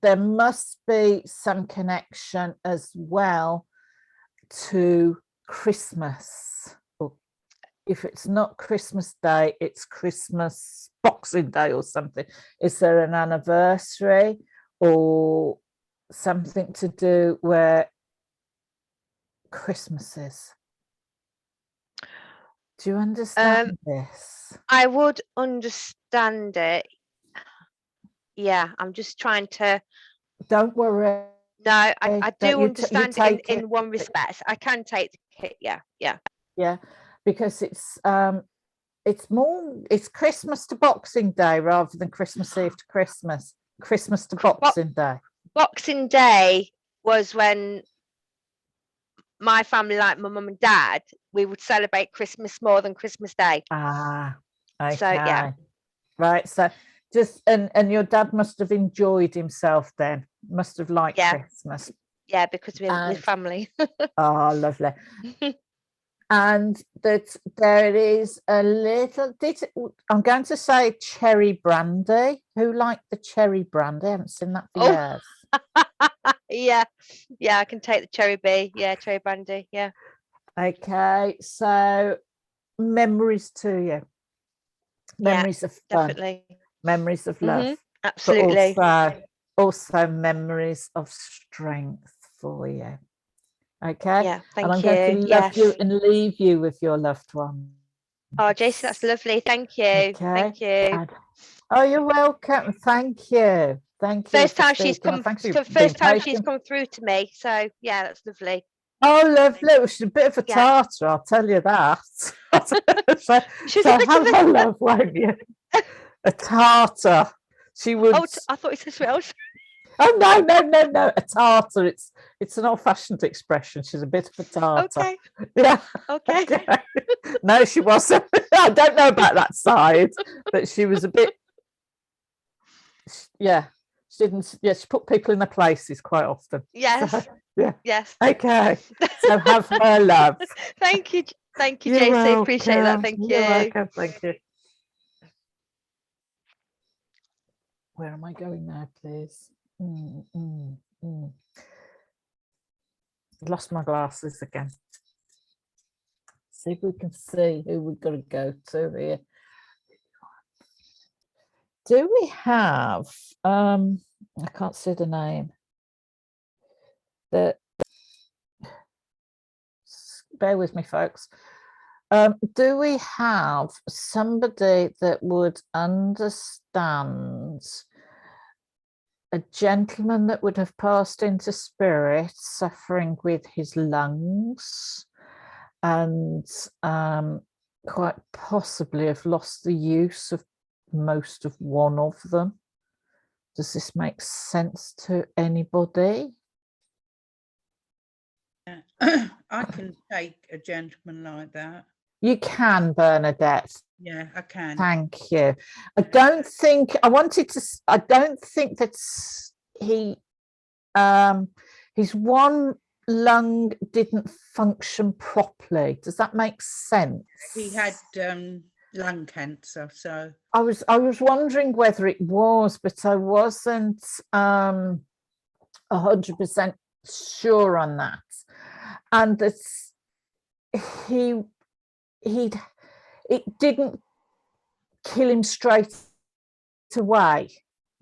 there must be some connection as well to Christmas. If it's not Christmas Day, it's Christmas Boxing Day or something. Is there an anniversary or something to do where Christmas is? Do you understand this? I would understand it. Yeah, I'm just trying to. Don't worry. No, I do understand it in one respect. I can take it. Yeah. Because it's Christmas to Boxing Day rather than Christmas Eve to Christmas. Christmas to Boxing Day. Boxing Day was when my family, like my mum and dad, we would celebrate Christmas more than Christmas Day. Ah, okay. So yeah. Right. So just and your dad must have enjoyed himself then. Must have liked Christmas. Yeah, because we're family. Oh, lovely. And that there is a little, I'm going to say cherry brandy. Who liked the cherry brandy? I haven't seen that for years. Yeah, I can take the cherry bee. Yeah, cherry brandy. Yeah. Okay, so memories to you. Memories of fun. Definitely. Memories of love. Absolutely. But also memories of strength for you. Okay. Yeah, thank you. And I'm you. going to love you and leave you with your loved one. Oh, Jacey, that's lovely. Thank you. Okay. Thank you. Oh, you're welcome. Thank you. Thank you. First time she's come through to me. So yeah, that's lovely. Oh, lovely. Well, she's a bit of a tartar, I'll tell you that. so have her love, won't you? A tartar. She would. Oh, I thought it said something else. Oh no! A tartar. It's an old-fashioned expression. She's a bit of a tartar. Okay. Yeah. Okay. No, she wasn't. I don't know about that side, but she was a bit. Yeah. She didn't. Yeah, she put people in their places quite often. Yes. So, yeah. Yes. Okay. So have her love. Thank you, Jacey. Appreciate that. Thank you. You're welcome. Thank you. Where am I going now, please? Lost my glasses again. See if we can see who we've got to go to here. Do we have, I can't see the name. Bear with me, folks. Do we have somebody that would understand a gentleman that would have passed into spirit suffering with his lungs and quite possibly have lost the use of most of one of them? Does this make sense to anybody? I can take a gentleman like that. You can, Bernadette. Yeah, I can. Thank you. I don't think that his one lung didn't function properly. Does that make sense? He had lung cancer, so I was wondering whether it was, but I wasn't 100% sure on that. And that it didn't kill him straight away.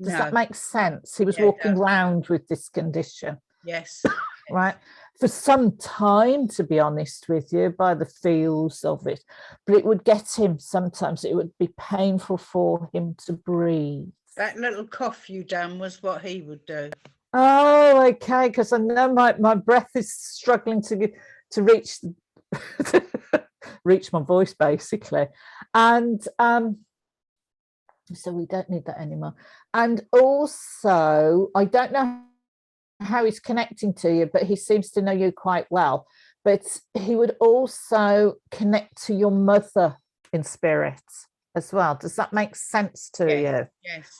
Does that make sense? He was walking around with this condition. Yes. Right. For some time, to be honest with you, by the feels of it. But it would get him, sometimes it would be painful for him to breathe. That little cough you done was what he would do. Oh, okay, because I know my breath is struggling to reach reach my voice, basically. And so we don't need that anymore. And also, I don't know how he's connecting to you, but he seems to know you quite well. But he would also connect to your mother in spirit as well. Does that make sense to you?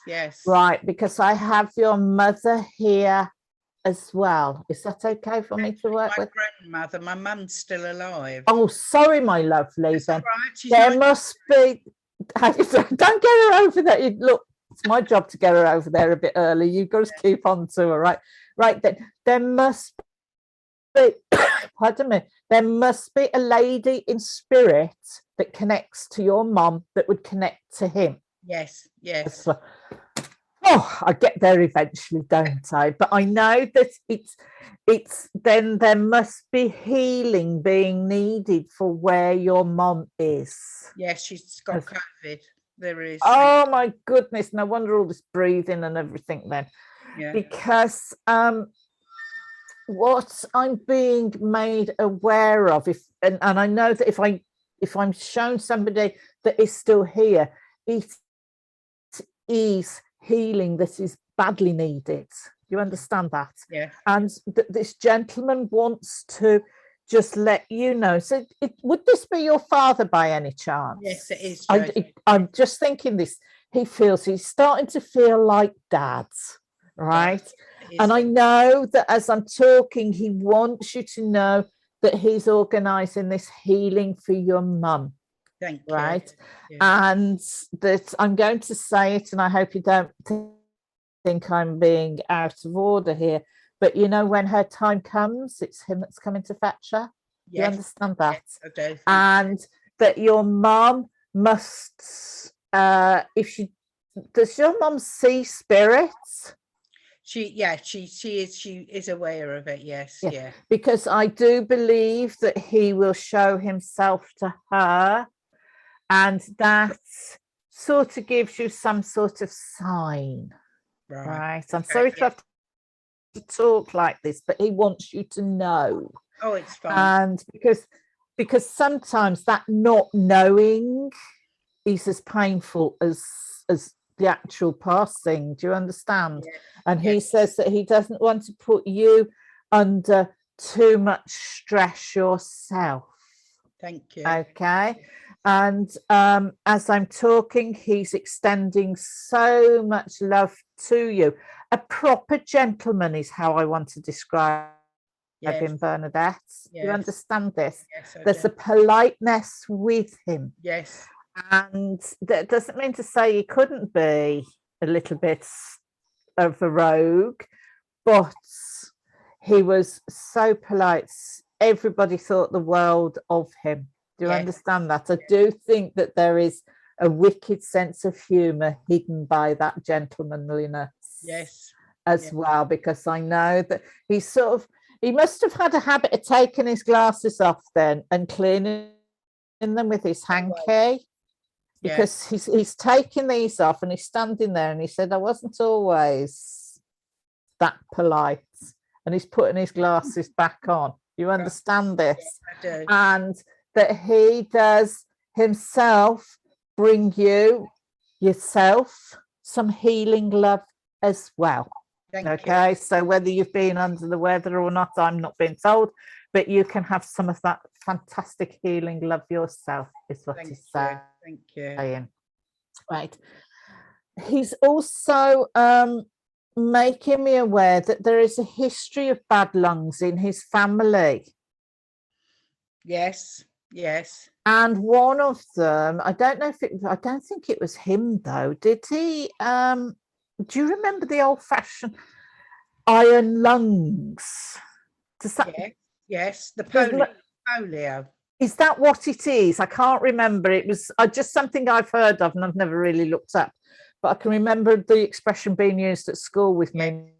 Yes. Right, because I have your mother here as well. Is that okay for me to work with? My grandmother, my mum's still alive. Oh, sorry, my lovely. That's then right. there must be. Don't get her over there. Look, it's my job to get her over there a bit early. You've got to keep on to her, right? Right then, there must be. Pardon me. There must be a lady in spirit that connects to your mum that would connect to him. Yes. Oh, I get there eventually, don't I? But I know that it's then there must be healing being needed for where your mum is. Yes, she's got COVID. There is. Oh my goodness! No wonder all this breathing and everything then. Yeah. Because what I'm being made aware of, and I know that if I'm shown somebody that is still here, it is healing that is badly needed. You understand that? Yeah. And this gentleman wants to just let you know. So would this be your father by any chance? Yes, it is. I'm just thinking this. He's starting to feel like Dad, right? And I know that as I'm talking, he wants you to know that he's organising this healing for your mum. Thank you. Right. Yeah. And that I'm going to say it, and I hope you don't think I'm being out of order here, but you know, when her time comes, it's him that's coming to fetch her. Yes. You understand that? Yes, I do. And that your mum must, does your mum see spirits? She is aware of it. Yes. Yeah. Because I do believe that he will show himself to her. And that sort of gives you some sort of sign, right? I'm sorry to have to talk like this, but he wants you to know. Oh, it's fine. And because sometimes that not knowing is as painful as the actual passing. Do you understand? Yes. And he says that he doesn't want to put you under too much stress yourself. Thank you. Okay. And as I'm talking, he's extending so much love to you. A proper gentleman is how I want to describe him, Bernadette. Yes. You understand this? Yes, there's a politeness with him. Yes. And that doesn't mean to say he couldn't be a little bit of a rogue, but he was so polite. Everybody thought the world of him. Do you understand that? I do think that there is a wicked sense of humour hidden by that gentlemanliness. As well, because I know that he must have had a habit of taking his glasses off then and cleaning them with his hanky, because he's taking these off and he's standing there and he said, I wasn't always that polite, and he's putting his glasses back on. You understand this? I do. And that he does himself bring yourself some healing love as well. Okay, so whether you've been under the weather or not, I'm not being told, but you can have some of that fantastic healing love yourself, is what he's saying. Thank you. Right. He's also making me aware that there is a history of bad lungs in his family. Yes. And one of them, I don't think it was him though. Did he? Do you remember the old-fashioned iron lungs? Does that? Yes. The polio. Is that what it is? I can't remember. It was just something I've heard of and I've never really looked up. But I can remember the expression being used at school with me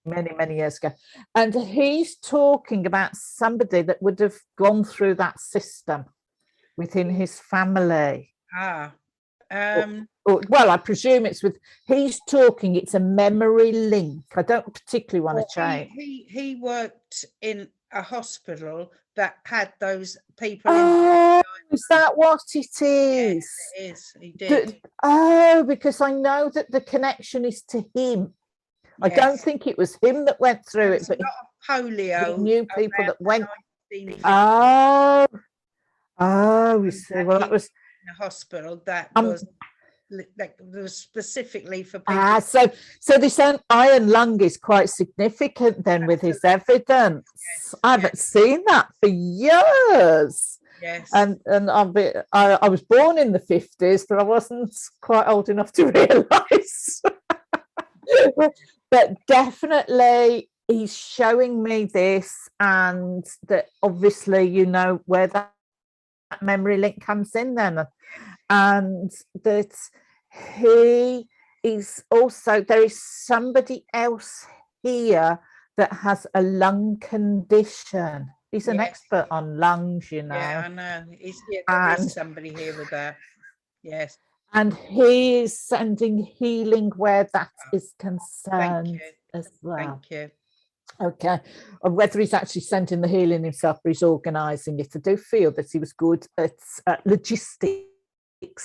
many, many years ago. And he's talking about somebody that would have gone through that system within his family. Well, I presume it's it's a memory link. I don't particularly want to change. He worked in a hospital that had those people. Oh, is that what it is? Yes, it is. He did. Because I know that the connection is to him. I don't think it was him that went through it, but a lot of polio. He knew people that went. You see. Well, that was in a hospital that was specifically for people. So this iron lung is quite significant then with his evidence. I haven't seen that for years. And I was born in the 50s, but I wasn't quite old enough to realise. But definitely he's showing me this, and that obviously you know where that memory link comes in then, and that he is also, there is somebody else here that has a lung condition. He's an expert on lungs, you know. Yeah, I know. There is somebody here with that. Yes. And he is sending healing where that is concerned as well. Thank you. Okay. Or whether he's actually sending the healing himself, or he's organising it. I do feel that he was good at logistics.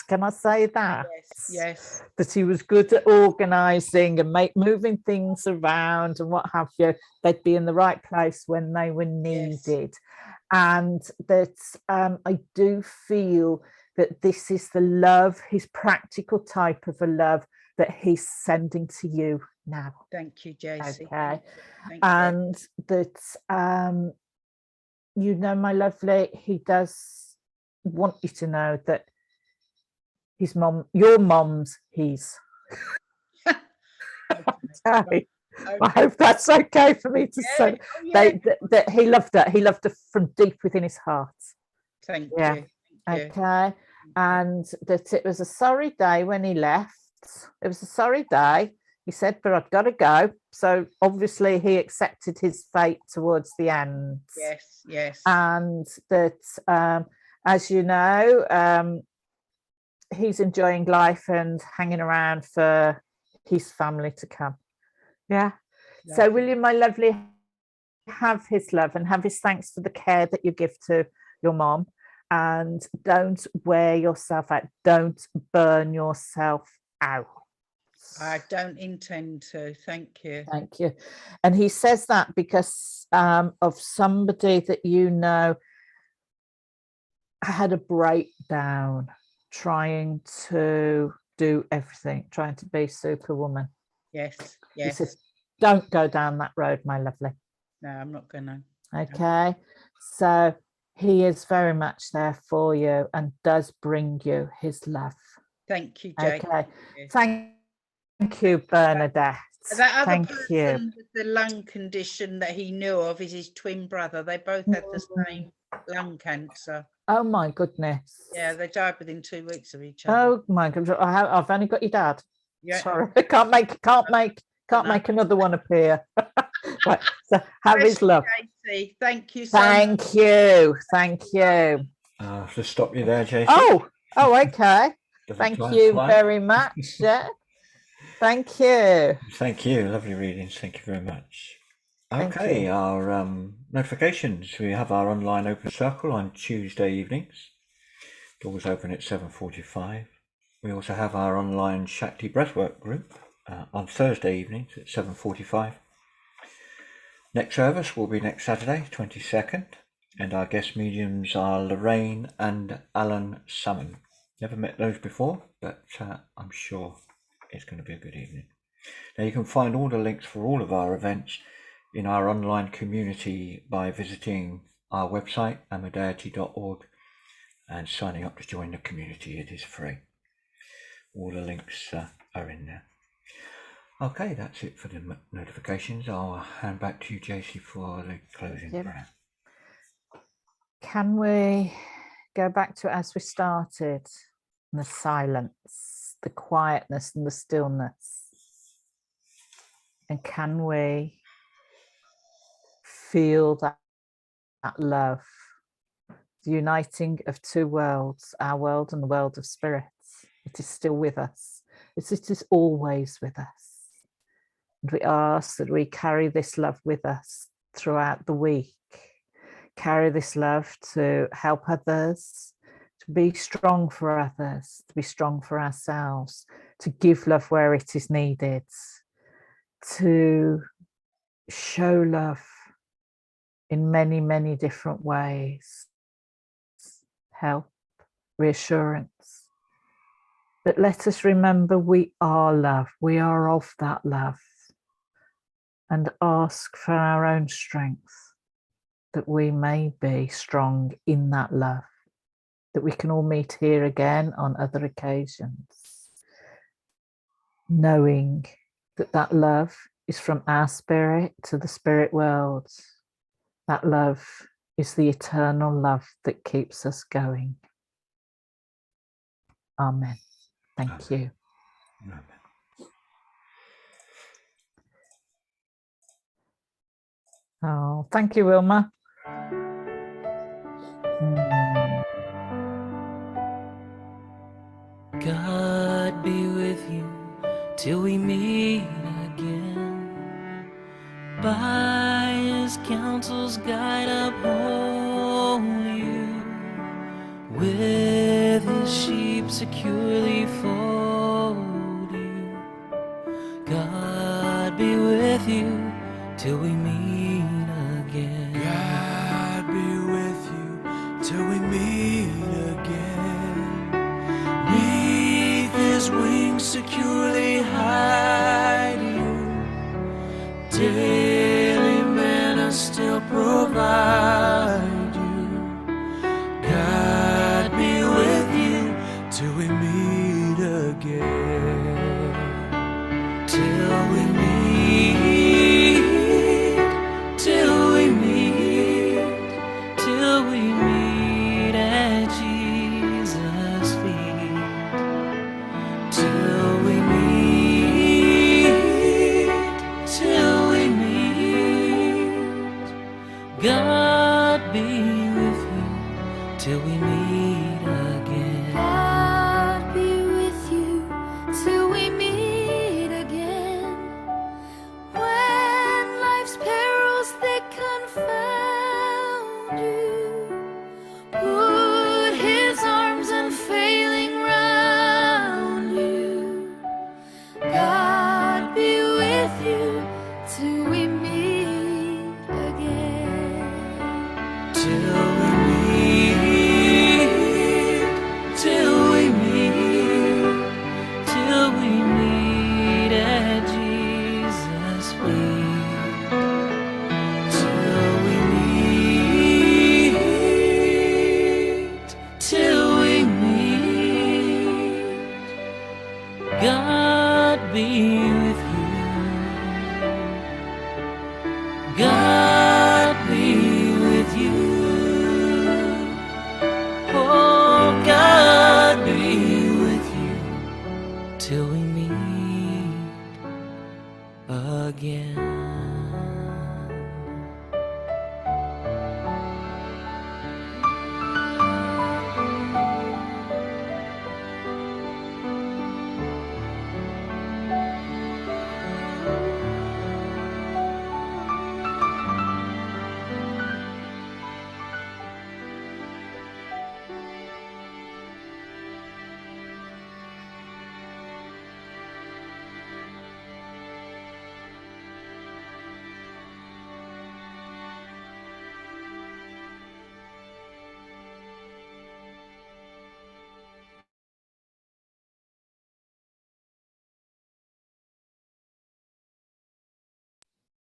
Can I say that? Yes. That he was good at organising and moving things around and what have you. They'd be in the right place when they were needed. And that I do feel that this is the love, his practical type of a love that he's sending to you now. Thank you, Jacey. Okay. And that, you know, my lovely, he does want you to know that his mom, your mom's his. Okay. I hope that's okay for me to say. That he loved her. He loved her from deep within his heart. Thank you. Okay. And that it was a sorry day when he left. It was a sorry day. He said, but I've got to go. So obviously he accepted his fate towards the end. Yes. And that, as you know, he's enjoying life and hanging around for his family to come. Yeah. So will you, my lovely, have his love and have his thanks for the care that you give to your mom, and don't wear yourself out. Don't burn yourself out. I don't intend to. Thank you. Thank you. And he says that because of somebody that you know had a breakdown trying to do everything, trying to be Superwoman. Yes. He says, don't go down that road, my lovely. No, I'm not gonna. Okay. So he is very much there for you and does bring you his love. Thank you, Jake. Okay. Thank Thank you, Bernadette. That other Thank person you. with the lung condition that he knew of is his twin brother. They both had the same lung cancer. Oh my goodness. Yeah, they died within 2 weeks of each other. Oh my goodness. I've only got your dad. Yeah. Sorry, I can't make another one appear. Right, so have his love. Jacey, thank you so Thank much. you. Thank you. I'll have to stop you there, Jacey. Oh, okay. Doesn't Thank try and you smile. very much. Yeah. Thank you. Thank you. Lovely readings. Thank you very much. Thank Okay, you. our notifications. We have our online open circle on Tuesday evenings. Doors open at 7:45. We also have our online Shakti breathwork group on Thursday evenings at 7:45. Next service will be next Saturday, 22nd, and our guest mediums are Lorraine and Alan Summon. Never met those before, but I'm sure it's going to be a good evening. Now you can find all the links for all of our events in our online community by visiting our website, amadeity.org, and signing up to join the community. It is free. All the links are in there. Okay, that's it for the notifications. I'll hand back to you, Jacey, for the closing prayer. Can we go back to as we started? The silence, the quietness and the stillness. And can we feel that love, the uniting of two worlds, our world and the world of spirits? It is still with us. It is always with us. And we ask that we carry this love with us throughout the week. Carry this love to help others, to be strong for others, to be strong for ourselves, to give love where it is needed, to show love in many, many different ways. Help, reassurance. But let us remember we are love. We are of that love. And ask for our own strength, that we may be strong in that love, that we can all meet here again on other occasions, knowing that that love is from our spirit to the spirit world. That love is the eternal love that keeps us going. Amen. Thank you. Amen. Oh, thank you, Wilma. God be with you till we meet again. By his counsel's guide uphold you. With his sheep securely fold you. God be with you till we meet again. God be with you till we meet again. Neath his wings securely hide you. Daily manna still provide you. God be with you till we meet again. Till we meet, till we meet, till we meet at Jesus' feet. Till we meet, till we meet. God be with you till we meet again. God be with you till we meet again. When life's perils they confound you, put his arms unfailing round you. God be with you till we meet again. Till